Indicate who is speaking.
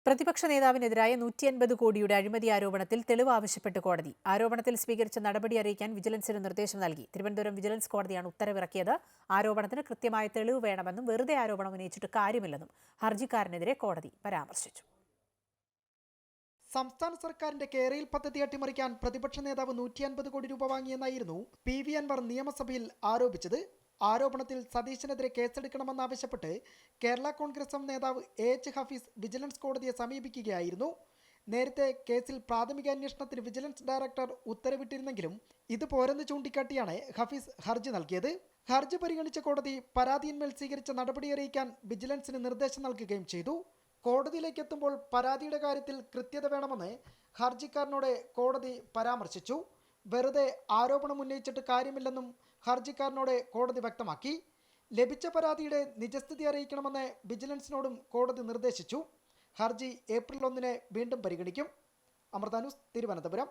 Speaker 1: പ്രതിപക്ഷ നേതാവിനെതിരായ 150 കോടിയുടെ അഴിമതി ആരോപണത്തിൽ തെളിവ് ആവശ്യപ്പെട്ട് കോടതി. ആരോപണത്തിൽ സ്വീകരിച്ച നടപടി അറിയിക്കാൻ വിജിലൻസിന് നിർദ്ദേശം നൽകി. തിരുവനന്തപുരം വിജിലൻസ് കോടതിയാണ് ഉത്തരവിറക്കിയത്. ആരോപണത്തിന് കൃത്യമായ തെളിവ് വേണമെന്നും വെറുതെ ആരോപണം ഉന്നയിച്ചിട്ട് കാര്യമില്ലെന്നും ഹർജിക്കാരനെതിരെ കോടതി പരാമർശിച്ചു.
Speaker 2: സംസ്ഥാന സർക്കാരിന്റെ കേരയിൽ പദ്ധതി അട്ടിമറിക്കാൻ പ്രതിപക്ഷ നേതാവ് 150 കോടി രൂപ വാങ്ങിയെന്നായിരുന്നു PV അൻവർ നിയമസഭയിൽ ആരോപിച്ചത്. ആരോപണത്തിൽ സതീശനെതിരെ കേസെടുക്കണമെന്നാവശ്യപ്പെട്ട് കേരള കോൺഗ്രസ് എം നേതാവ് AH ഹഫീസ് വിജിലൻസ് കോടതിയെ സമീപിക്കുകയായിരുന്നു. നേരത്തെ കേസിൽ പ്രാഥമിക അന്വേഷണത്തിന് വിജിലൻസ് ഡയറക്ടർ ഉത്തരവിട്ടിരുന്നെങ്കിലും ഇത് പോരെന്ന് ചൂണ്ടിക്കാട്ടിയാണ് ഹഫീസ് ഹർജി നൽകിയത്. ഹർജി പരിഗണിച്ച കോടതി പരാതിയിന്മേൽ സ്വീകരിച്ച നടപടി അറിയിക്കാൻ വിജിലൻസിന് നിർദ്ദേശം നൽകുകയും ചെയ്തു. കോടതിയിലേക്ക് എത്തുമ്പോൾ പരാതിയുടെ കാര്യത്തിൽ കൃത്യത വേണമെന്ന് ഹർജിക്കാരനോട് കോടതി പരാമർശിച്ചു. വെറുതെ ആരോപണം ഉന്നയിച്ചിട്ട് കാര്യമില്ലെന്നും ഹർജിക്കാരനോട് കോടതി വ്യക്തമാക്കി. ലഭിച്ച പരാതിയുടെ നിജസ്ഥിതി അറിയിക്കണമെന്ന് വിജിലൻസിനോടും കോടതി നിർദ്ദേശിച്ചു. ഹർജി ഏപ്രിൽ 1 വീണ്ടും പരിഗണിക്കും. അമൃത ന്യൂസ്, തിരുവനന്തപുരം.